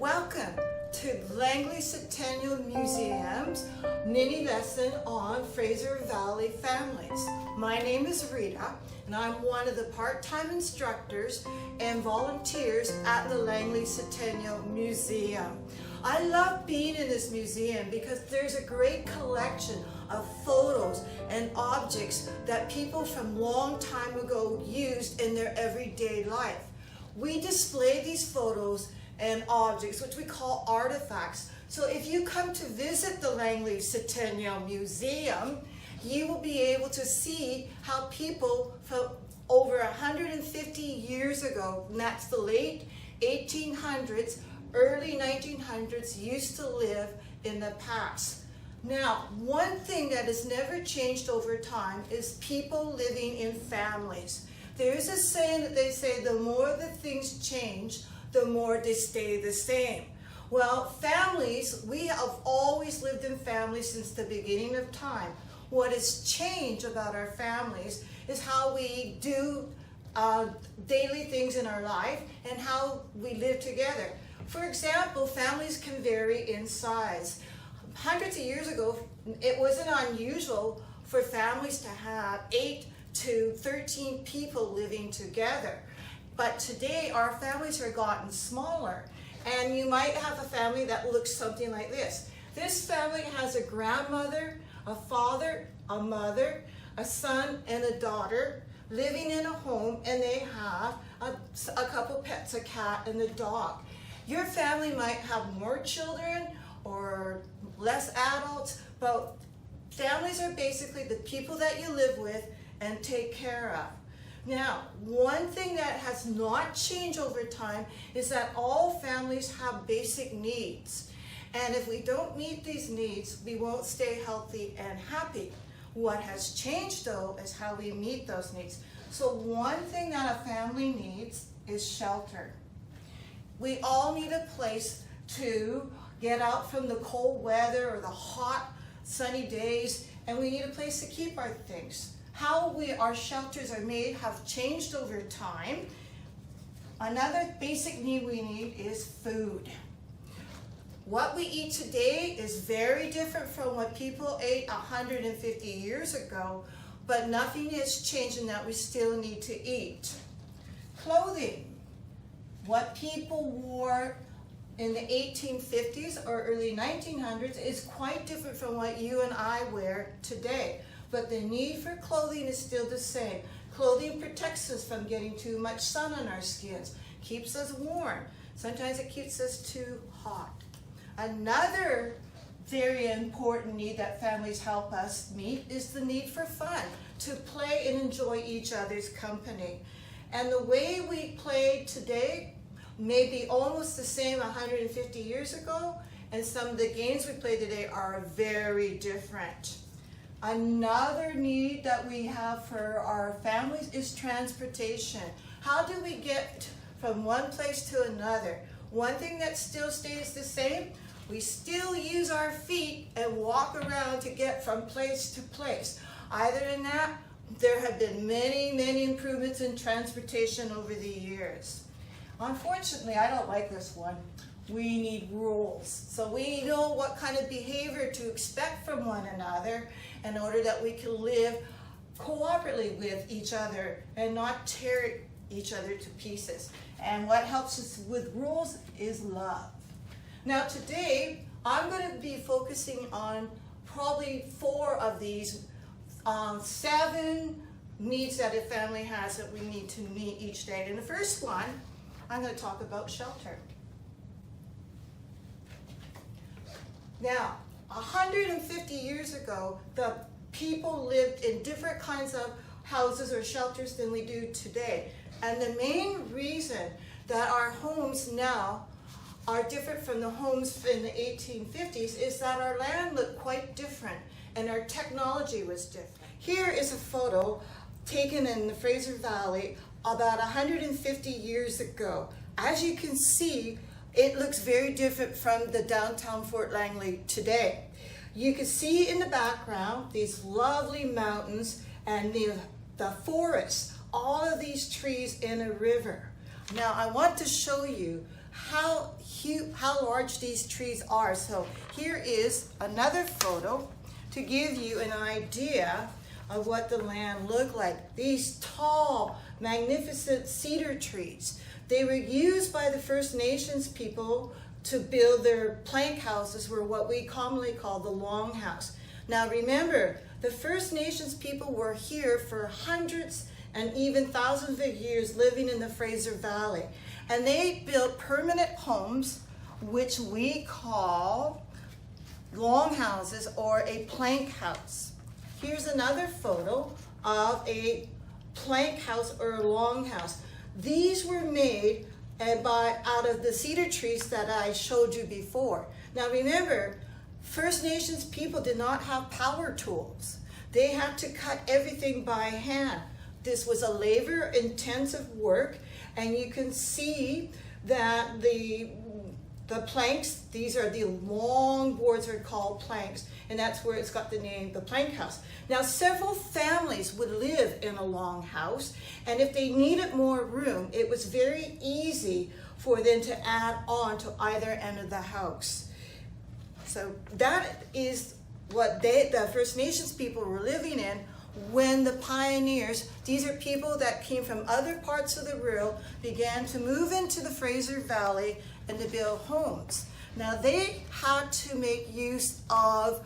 Welcome to Langley Centennial Museum's mini lesson on Fraser Valley families. My name is Rita, and I'm one of the part-time instructors and volunteers at the Langley Centennial Museum. I love being in this museum because there's a great collection of photos and objects that people from long time ago used in their everyday life. We display these photos and objects, which we call artifacts. So if you come to visit the Langley Centennial Museum, you will be able to see how people from over 150 years ago, and that's the late 1800s, early 1900s, used to live in the past. Now, one thing that has never changed over time is people living in families. There's a saying that they say the more that things change, the more they stay the same. Well, families, we have always lived in families since the beginning of time. What has changed about our families is how we do daily things in our life and how we live together. For example, families can vary in size. Hundreds of years ago, it wasn't unusual for families to have 8 to 13 people living together. But today, our families are gotten smaller, and you might have a family that looks something like this. This family has a grandmother, a father, a mother, a son, and a daughter living in a home, and they have a couple pets, a cat and a dog. Your family might have more children or less adults, but families are basically the people that you live with and take care of. Now, one thing that has not changed over time is that all families have basic needs. And if we don't meet these needs, we won't stay healthy and happy. What has changed, though, is how we meet those needs. So one thing that a family needs is shelter. We all need a place to get out from the cold weather or the hot, sunny days, and we need a place to keep our things. How our shelters are made have changed over time. Another basic need we need is food. What we eat today is very different from what people ate 150 years ago, but nothing has changed in that we still need to eat. Clothing. What people wore in the 1850s or early 1900s is quite different from what you and I wear today. But the need for clothing is still the same. Clothing protects us from getting too much sun on our skins, keeps us warm. Sometimes it keeps us too hot. Another very important need that families help us meet is the need for fun, to play and enjoy each other's company. And the way we play today may be almost the same 150 years ago, and some of the games we play today are very different. Another need that we have for our families is transportation. How do we get from one place to another? One thing that still stays the same, we still use our feet and walk around to get from place to place. Other than that, there have been many improvements in transportation over the years. Unfortunately, I don't like this one. We need rules. So we know what kind of behavior to expect from one another in order that we can live cooperatively with each other and not tear each other to pieces. And what helps us with rules is love. Now today, I'm going to be focusing on probably 4 of these 7 needs that a family has that we need to meet each day. And the first one, I'm going to talk about shelter. Now, 150 years ago, the people lived in different kinds of houses or shelters than we do today. And the main reason that our homes now are different from the homes in the 1850s is that our land looked quite different and our technology was different. Here is a photo taken in the Fraser Valley about 150 years ago. As you can see, it looks very different from the downtown Fort Langley today. You can see in the background these lovely mountains and the forest, all of these trees in a river. Now I want to show you how large these trees are. So here is another photo to give you an idea of what the land looked like. These tall, magnificent cedar trees. They were used by the First Nations people to build their plank houses, were what we commonly call the longhouse. Now remember, the First Nations people were here for hundreds and even thousands of years living in the Fraser Valley. And they built permanent homes, which we call longhouses or a plank house. Here's another photo of a plank house or a longhouse. These were made out of the cedar trees that I showed you before. Now remember, First Nations people did not have power tools. They had to cut everything by hand. This was a labor-intensive work, and you can see that the planks, these are the long boards are called planks, and that's where it's got the name, the plank house. Now, several families would live in a long house, and if they needed more room, it was very easy for them to add on to either end of the house. So that is what the First Nations people were living in when the pioneers, these are people that came from other parts of the world, began to move into the Fraser Valley and to build homes. Now they had to make use of,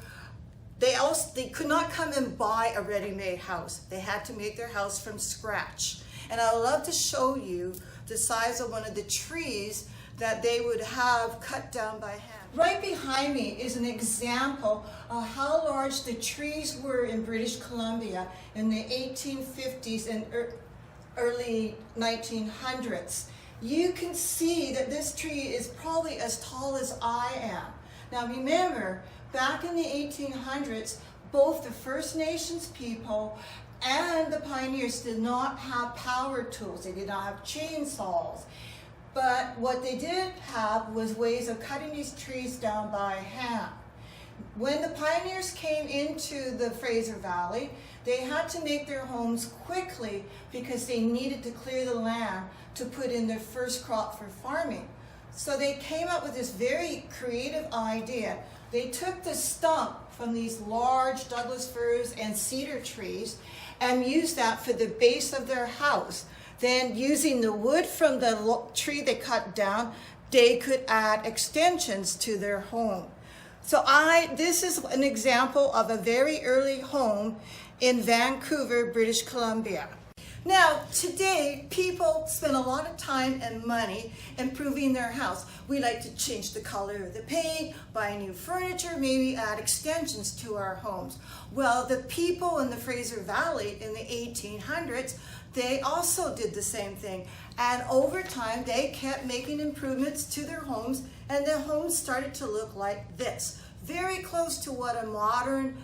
they could not come and buy a ready-made house. They had to make their house from scratch. And I would love to show you the size of one of the trees that they would have cut down by hand. Right behind me is an example of how large the trees were in British Columbia in the 1850s and early 1900s. You can see that this tree is probably as tall as I am. Now remember, back in the 1800s, both the First Nations people and the pioneers did not have power tools. They did not have chainsaws. But what they did have was ways of cutting these trees down by hand. When the pioneers came into the Fraser Valley, they had to make their homes quickly because they needed to clear the land to put in their first crop for farming. So they came up with this very creative idea. They took the stump from these large Douglas firs and cedar trees and used that for the base of their house. Then using the wood from the tree they cut down, they could add extensions to their home. So this is an example of a very early home in Vancouver, British Columbia. Now, today, people spend a lot of time and money improving their house. We like to change the color of the paint, buy new furniture, maybe add extensions to our homes. Well, the people in the Fraser Valley in the 1800s, they also did the same thing. And over time, they kept making improvements to their homes, and their homes started to look like this. Very close to what a modern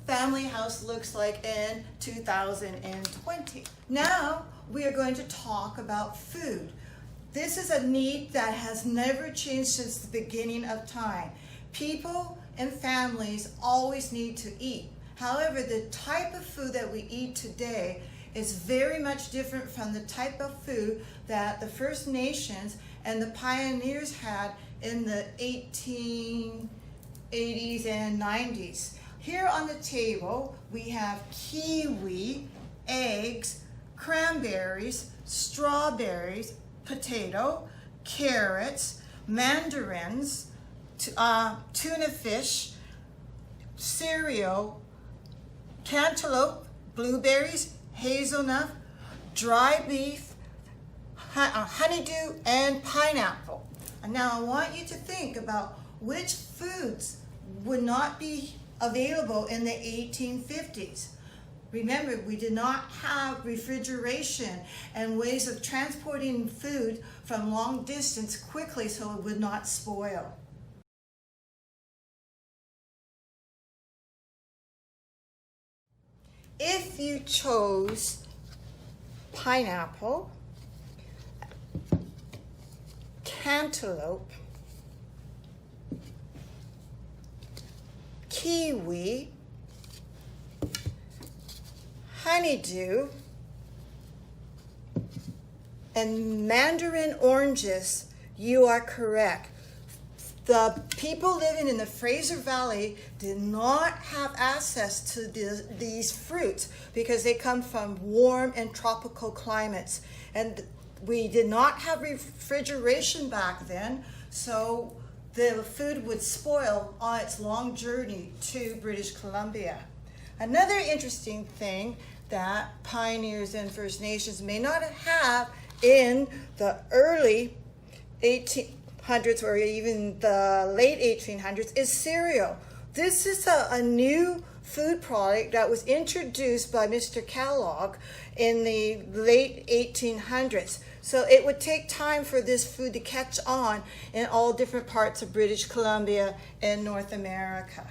family house looks like in 2020. Now we are going to talk about food. This is a need that has never changed since the beginning of time. People and families always need to eat. However, the type of food that we eat today is very much different from the type of food that the First Nations and the pioneers had in the 1880s and 90s. Here on the table, we have kiwi, eggs, cranberries, strawberries, potato, carrots, mandarins, tuna fish, cereal, cantaloupe, blueberries, hazelnut, dry beef, honeydew, and pineapple. And now I want you to think about which foods would not be available in the 1850s. Remember, we did not have refrigeration and ways of transporting food from long distance quickly so it would not spoil. If you chose pineapple, cantaloupe, kiwi, honeydew, and mandarin oranges, You are correct. The people living in the Fraser Valley did not have access to these fruits because they come from warm and tropical climates. And we did not have refrigeration back then, so the food would spoil on its long journey to British Columbia. Another interesting thing that pioneers and First Nations may not have in the early 1800s or even the late 1800s is cereal. This is a new food product that was introduced by Mr. Kellogg in the late 1800s. So it would take time for this food to catch on in all different parts of British Columbia and North America.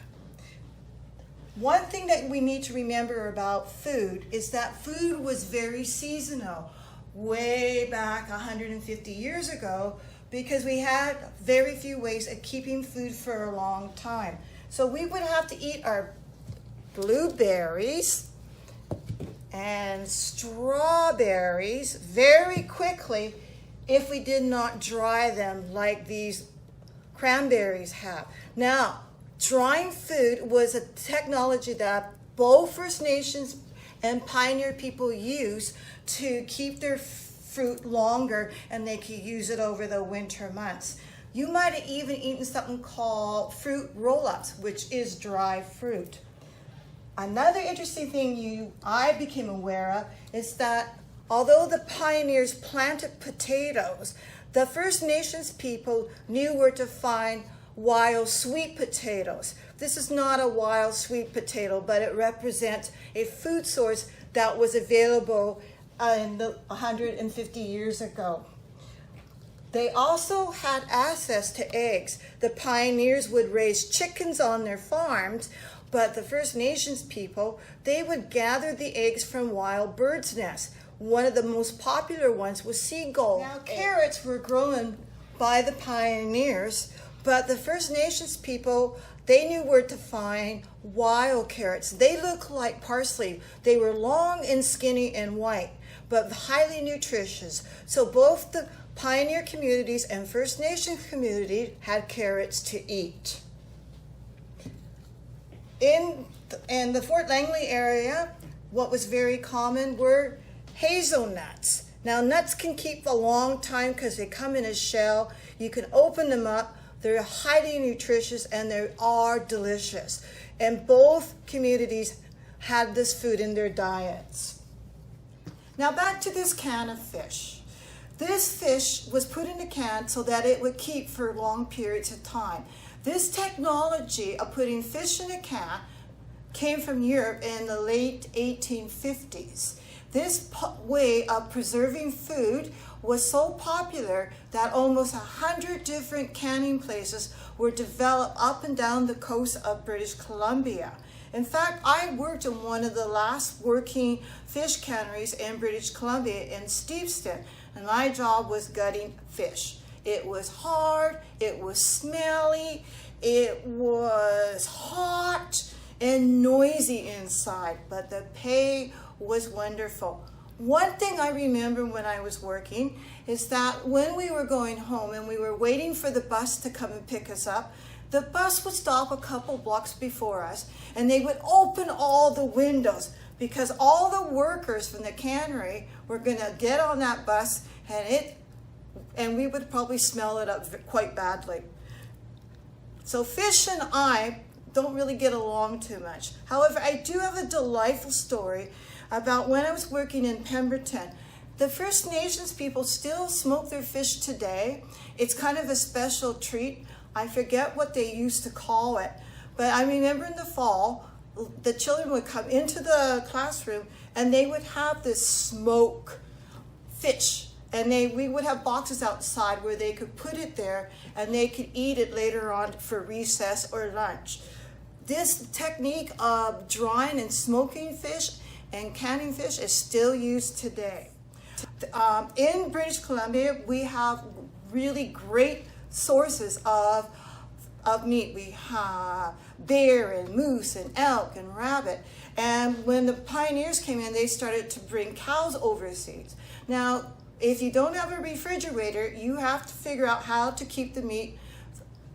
One thing that we need to remember about food is that food was very seasonal way back 150 years ago because we had very few ways of keeping food for a long time. So we would have to eat our blueberries and strawberries very quickly if we did not dry them like these cranberries have. Now, drying food was a technology that both First Nations and pioneer people used to keep their fruit longer, and they could use it over the winter months. You might have even eaten something called fruit roll-ups, which is dry fruit. Another interesting thing I became aware of is that although the pioneers planted potatoes, the First Nations people knew where to find wild sweet potatoes. This is not a wild sweet potato, but it represents a food source that was available in 150 years ago. They also had access to eggs. The pioneers would raise chickens on their farms, but the First Nations people, they would gather the eggs from wild birds' nests. One of the most popular ones was seagull. Now, carrots were grown by the pioneers, but the First Nations people, they knew where to find wild carrots. They looked like parsley. They were long and skinny and white, but highly nutritious. So both the pioneer communities and First Nation community had carrots to eat. In the Fort Langley area, what was very common were hazelnuts. Now, nuts can keep a long time because they come in a shell. You can open them up. They're highly nutritious and they are delicious. And both communities had this food in their diets. Now, back to this can of fish. This fish was put in a can so that it would keep for long periods of time. This technology of putting fish in a can came from Europe in the late 1850s. This way of preserving food was so popular that almost 100 different canning places were developed up and down the coast of British Columbia. In fact, I worked in one of the last working fish canneries in British Columbia in Steveston, and my job was gutting fish. It was hard, it was smelly, it was hot and noisy inside, but the pay was wonderful. One thing I remember when I was working is that when we were going home and we were waiting for the bus to come and pick us up, the bus would stop a couple blocks before us and they would open all the windows because all the workers from the cannery were going to get on that bus and we would probably smell it up quite badly. So fish and I don't really get along too much. However, I do have a delightful story about when I was working in Pemberton. The First Nations people still smoke their fish today. It's kind of a special treat. I forget what they used to call it, but I remember in the fall, the children would come into the classroom and they would have this smoke fish. And we would have boxes outside where they could put it there and they could eat it later on for recess or lunch. This technique of drying and smoking fish and canning fish is still used today. In British Columbia, we have really great sources of meat. We have bear and moose and elk and rabbit. And when the pioneers came in, they started to bring cows overseas. Now, if you don't have a refrigerator, you have to figure out how to keep the meat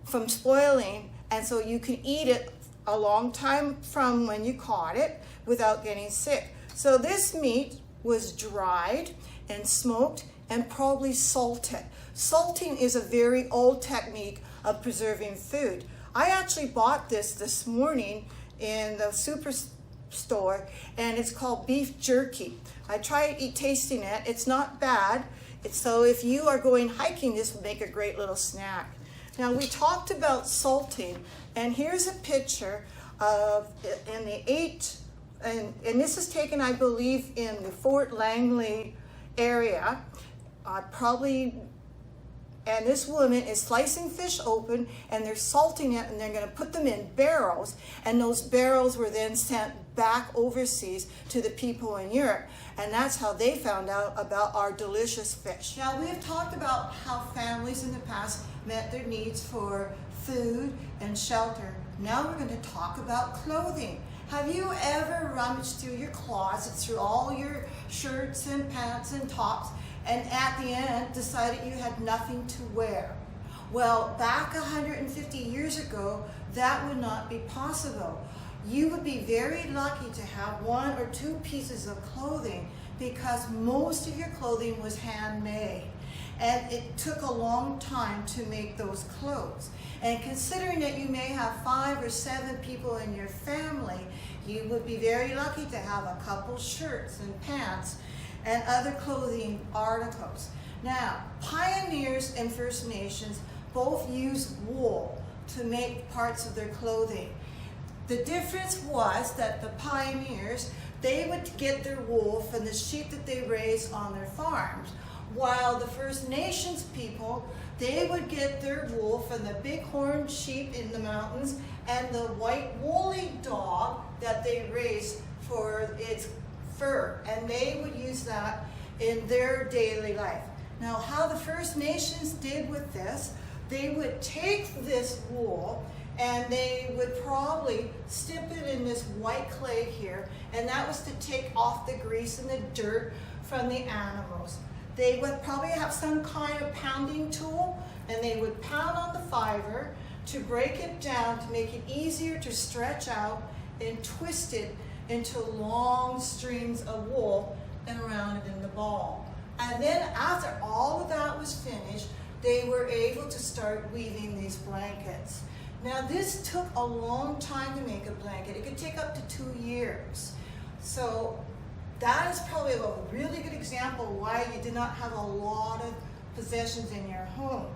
from spoiling, and so you can eat it a long time from when you caught it without getting sick. So this meat was dried and smoked and probably salted. Salting is a very old technique of preserving food. I actually bought this morning in the superstore, and it's called beef jerky. I tried tasting it. It's not bad. So if you are going hiking, this will make a great little snack. Now, we talked about salting, and here's a picture of in the and this is taken, I believe, in the Fort Langley area, and this woman is slicing fish open, and they're salting it, and they're going to put them in barrels, and those barrels were then sent back overseas to the people in Europe, and that's how they found out about our delicious fish. Now, we have talked about how families in the past met their needs for food and shelter. Now we're going to talk about clothing. Have you ever rummaged through your closets, through all your shirts and pants and tops, and at the end decided you had nothing to wear? Well, back 150 years ago, that would not be possible. You would be very lucky to have 1 or 2 pieces of clothing, because most of your clothing was handmade. And it took a long time to make those clothes. And considering that you may have 5 or 7 people in your family, you would be very lucky to have a couple shirts and pants and other clothing articles. Now, pioneers and First Nations both used wool to make parts of their clothing. The difference was that the pioneers, they would get their wool from the sheep that they raised on their farms, while the First Nations people, they would get their wool from the bighorn sheep in the mountains and the white woolly dog that they raised for its fur, and they would use that in their daily life. Now, how the First Nations did with this, they would take this wool and they would probably dip it in this white clay here, and that was to take off the grease and the dirt from the animals. They would probably have some kind of pounding tool, and they would pound on the fiber to break it down to make it easier to stretch out and twist it into long strings of wool and round it in the ball. And then after all of that was finished, they were able to start weaving these blankets. Now, this took a long time to make a blanket. It could take up to 2 years. So that is probably a really good example why you did not have a lot of possessions in your home.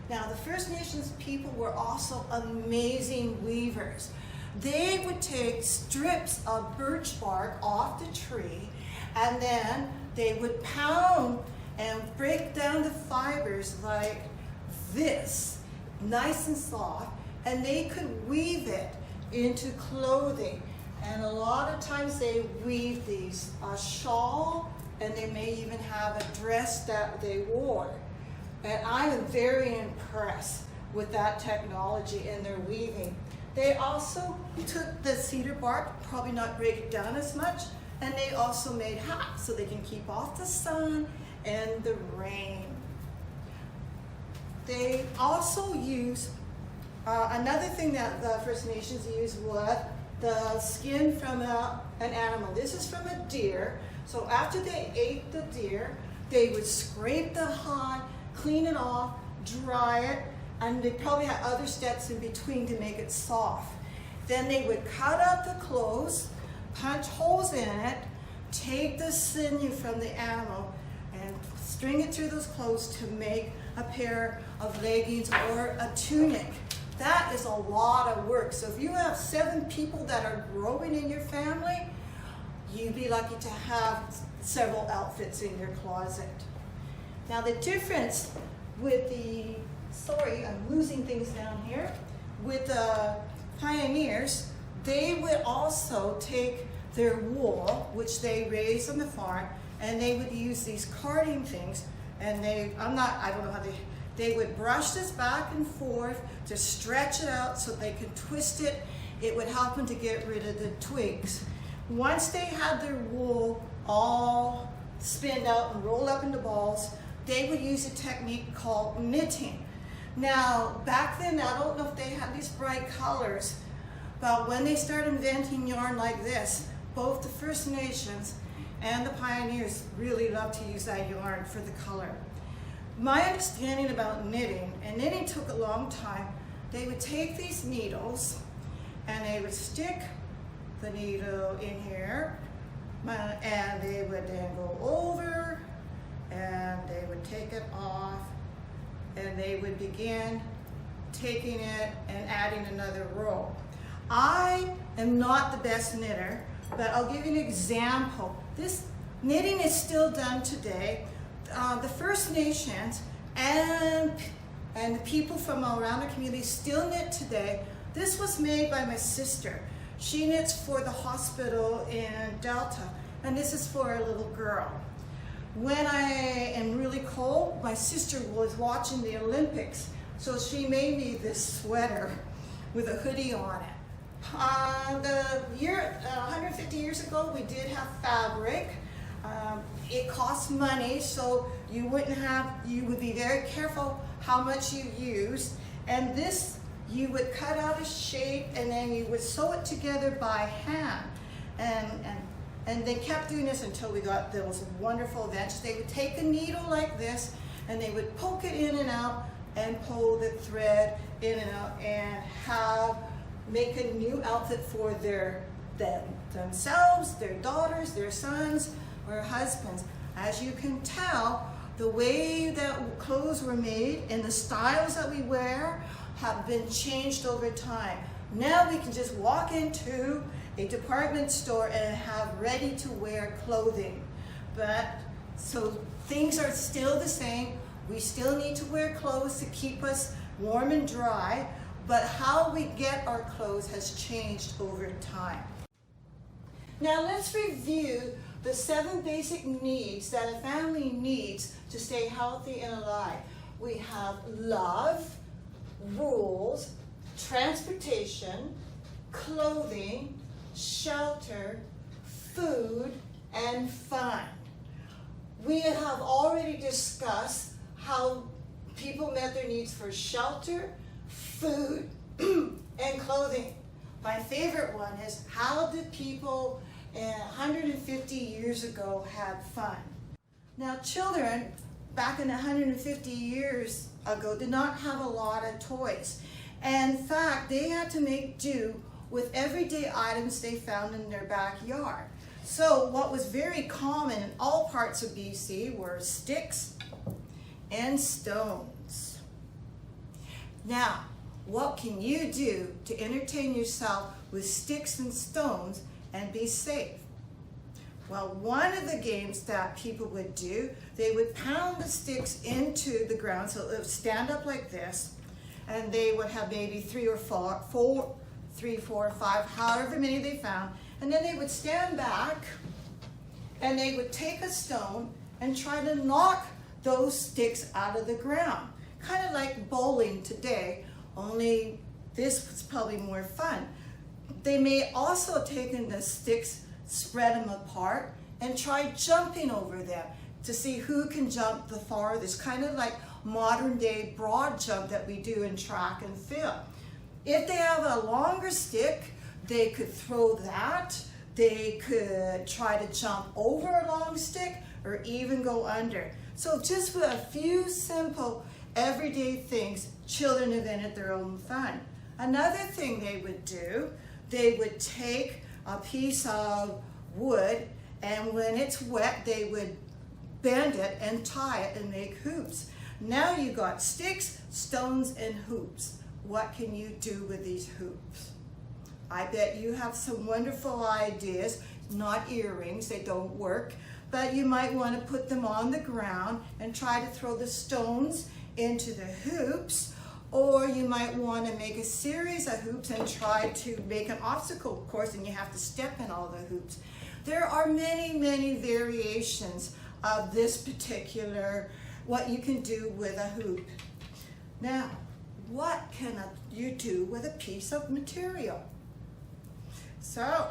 Now, the First Nations people were also amazing weavers. They would take strips of birch bark off the tree, and then they would pound and break down the fibers like this, nice and soft, and they could weave it into clothing. And a lot of times they weave these, a shawl, and they may even have a dress that they wore. And I am very impressed with that technology in their weaving. They also took the cedar bark, probably not break it down as much, and they also made hats so they can keep off the sun and the rain. They also use, another thing that the First Nations used was the skin from an animal. This is from a deer. So after they ate the deer, they would scrape the hide, clean it off, dry it, and they probably had other steps in between to make it soft. Then they would cut out the clothes, punch holes in it, take the sinew from the animal, and string it through those clothes to make a pair of leggings or a tunic. That is a lot of work. So if you have 7 people that are growing in your family, you'd be lucky to have several outfits in your closet. Now, the difference with the, sorry, I'm losing things down here, with the pioneers, they would also take their wool, which they raised on the farm, and they would use these carding things, and I don't know how they would brush this back and forth to stretch it out so they could twist it. It would help them to get rid of the twigs. Once they had their wool all spin out and roll up into balls, they would use a technique called knitting. Now, back then, I don't know if they had these bright colors, but when they started inventing yarn like this, both the First Nations and the pioneers really loved to use that yarn for the color. My understanding about knitting, and knitting took a long time, they would take these needles and they would stick the needle in here, and they would then go over and they would take it off, and they would begin taking it and adding another row. I am not the best knitter, but I'll give you an example. This knitting is still done today. The First Nations and the people from around the community still knit today. This was made by my sister. She knits for the hospital in Delta, and this is for a little girl. When I am really cold, my sister was watching the Olympics, so she made me this sweater with a hoodie on it. 150 years ago, we did have fabric. It cost money, so you would be very careful how much you used. And this, you would cut out a shape and then you would sew it together by hand. And they kept doing this until we got those wonderful inventions. They would take a needle like this and they would poke it in and out and pull the thread in and out and make a new outfit for themselves, their daughters, their sons, or husbands. As you can tell, the way that clothes were made and the styles that we wear have been changed over time. Now we can just walk into a department store and have ready to wear clothing. So things are still the same. We still need to wear clothes to keep us warm and dry, but how we get our clothes has changed over time. Now let's review the 7 basic needs that a family needs to stay healthy and alive. We have love, rules, transportation, clothing, shelter, food, and fun. We have already discussed how people met their needs for shelter, food, and clothing. My favorite one is, how did people 150 years ago have fun? Now, children back in 150 years ago did not have a lot of toys. And in fact, they had to make do with everyday items they found in their backyard. So what was very common in all parts of BC were sticks and stones. Now, what can you do to entertain yourself with sticks and stones and be safe? Well, one of the games that people would do, they would pound the sticks into the ground, so it would stand up like this, and they would have maybe 3 or 4, 5, however many they found, and then they would stand back and they would take a stone and try to knock those sticks out of the ground. Kind of like bowling today, only this was probably more fun. They may also have taken the sticks, spread them apart, and try jumping over them to see who can jump the farthest, kind of like modern day broad jump that we do in track and field. If they have a longer stick, they could throw that. They could try to jump over a long stick or even go under. So just with a few simple everyday things, children invented their own fun. Another thing they would do, they would take a piece of wood, and when it's wet, they would bend it and tie it and make hoops. Now you got sticks, stones, and hoops. What can you do with these hoops? I bet you have some wonderful ideas. Not earrings, they don't work, but you might want to put them on the ground and try to throw the stones into the hoops, or you might want to make a series of hoops and try to make an obstacle course, and you have to step in all the hoops. There are many, many variations of this particular, what you can do with a hoop. Now, what can you do with a piece of material? So,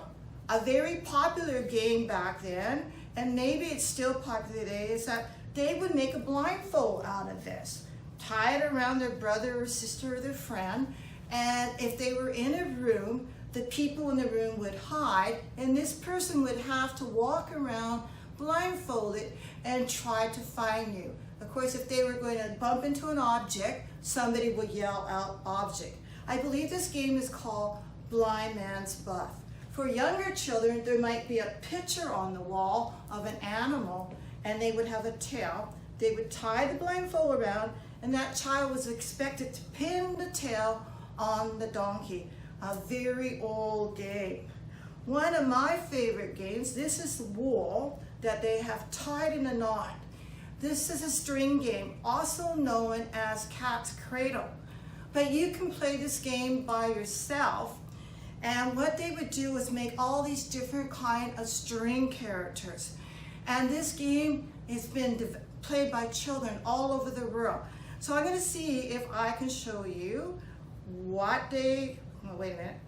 a very popular game back then and maybe it's still popular today, is that they would make a blindfold out of this, tie it around their brother or sister or their friend, and if they were in a room, the people in the room would hide, and this person would have to walk around blindfolded and try to find you. Of course, if they were going to bump into an object, somebody would yell out object. I believe this game is called Blind Man's Buff. For younger children, there might be a picture on the wall of an animal, and they would have a tail. They would tie the blindfold around, and that child was expected to pin the tail on the donkey. A very old game. One of my favorite games, this is wool that they have tied in a knot. This is a string game, also known as cat's cradle. But you can play this game by yourself, and what they would do is make all these different kind of string characters. And this game has been played by children all over the world. So I'm going to see if I can show you what they, oh, wait a minute,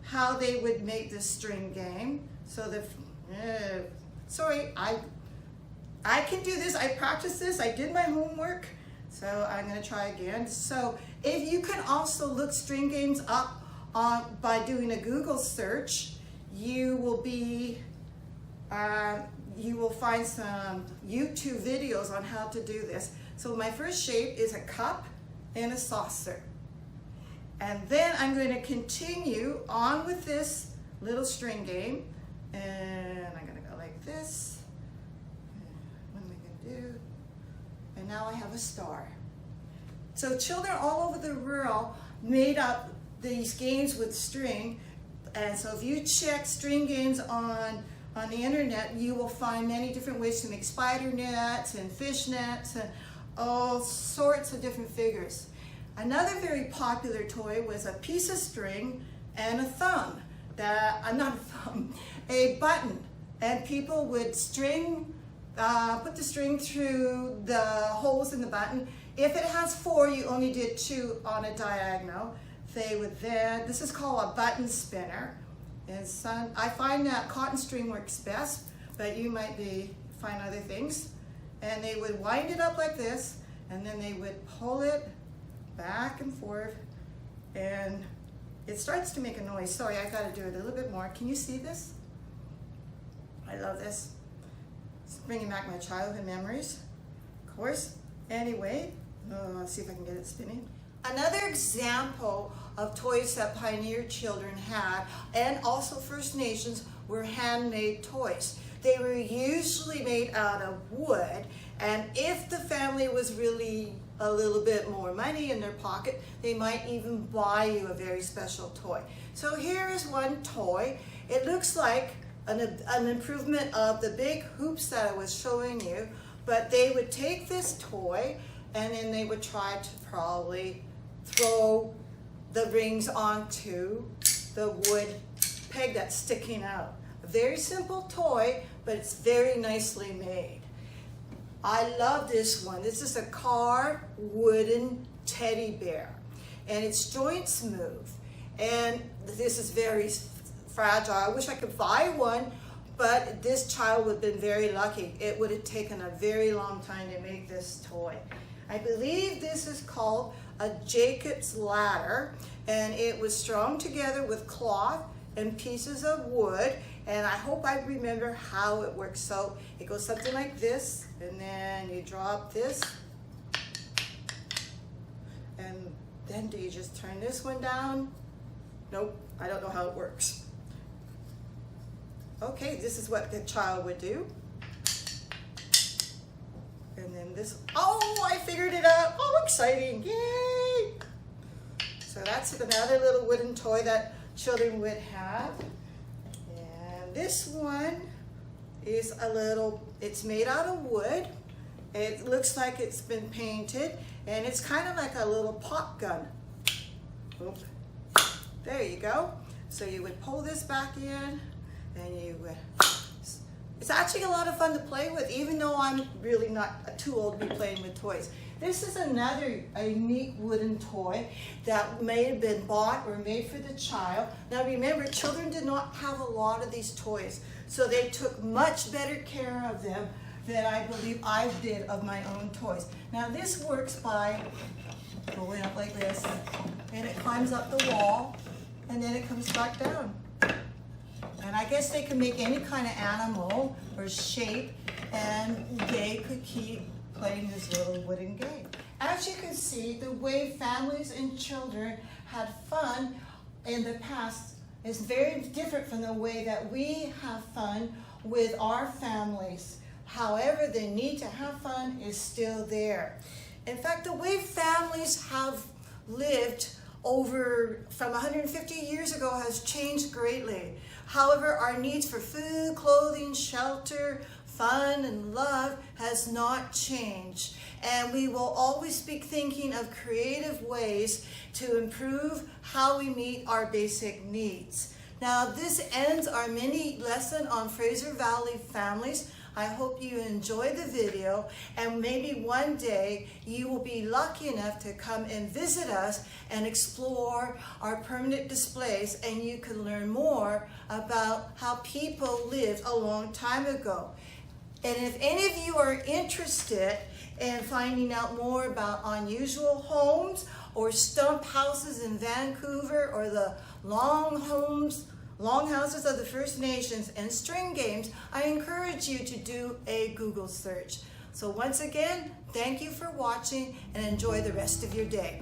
how they would make this string game. So the, sorry, I can do this. I practiced this. I did my homework. So I'm going to try again. So if you can also look string games up by doing a Google search, you will find some YouTube videos on how to do this. So my first shape is a cup and a saucer. And then I'm going to continue on with this little string game. And I'm going to go like this. What am I going to do? And now I have a star. So children all over the world made up these games with string. And so if you check string games on the internet, you will find many different ways to make spider nets and fish nets and all sorts of different figures. Another very popular toy was a piece of string and a thumb, a button, and people would put the string through the holes in the button. If it has 4, you only did 2 on a diagonal. They would then, this is called a button spinner. And I find that cotton string works best, but you might find other things. And they would wind it up like this, and then they would pull it back and forth, and it starts to make a noise. Sorry, I gotta do it a little bit more. Can you see this? I love this. It's bringing back my childhood memories, of course. Anyway, let's see if I can get it spinning. Another example of toys that pioneer children had, and also First Nations, were handmade toys. They were usually made out of wood, and if the family was really a little bit more money in their pocket, they might even buy you a very special toy. So here is one toy. It looks like an improvement of the big hoops that I was showing you, but they would take this toy and then they would try to probably throw the rings onto the wood peg that's sticking out. A very simple toy, but it's very nicely made. I love this one. This is a carved wooden teddy bear, and its joints move, and this is very fragile. I wish I could buy one, but this child would have been very lucky. It would have taken a very long time to make this toy. I believe this is called a Jacob's ladder, and it was strung together with cloth and pieces of wood, and I hope I remember how it works. So it goes something like this, and then you drop this, and then do you just turn this one down? Nope, I don't know how it works. Okay, this is what the child would do. And then this, oh, I figured it out. Oh, exciting, yay! So that's another little wooden toy that children would have. And this one is it's made out of wood. It looks like it's been painted, and it's kind of like a little pop gun. Oops. There you go. So you would pull this back in, and you would, it's actually a lot of fun to play with, even though I'm really not too old to be playing with toys. This is another unique wooden toy that may have been bought or made for the child. Now remember, children did not have a lot of these toys. So they took much better care of them than I believe I did of my own toys. Now this works by going up like this, and it climbs up the wall, and then it comes back down. And I guess they can make any kind of animal or shape, and they could keep playing this little wooden game. As you can see, the way families and children had fun in the past is very different from the way that we have fun with our families. However, the need to have fun is still there. In fact, the way families have lived from 150 years ago has changed greatly. However, our needs for food, clothing, shelter, fun, and love has not changed. And we will always be thinking of creative ways to improve how we meet our basic needs. Now, this ends our mini lesson on Fraser Valley families. I hope you enjoyed the video, and maybe one day you will be lucky enough to come and visit us and explore our permanent displays, and you can learn more about how people lived a long time ago. And if any of you are interested in finding out more about unusual homes or stump houses in Vancouver, or the long houses of the First Nations and string games, I encourage you to do a Google search. So once again, thank you for watching, and enjoy the rest of your day.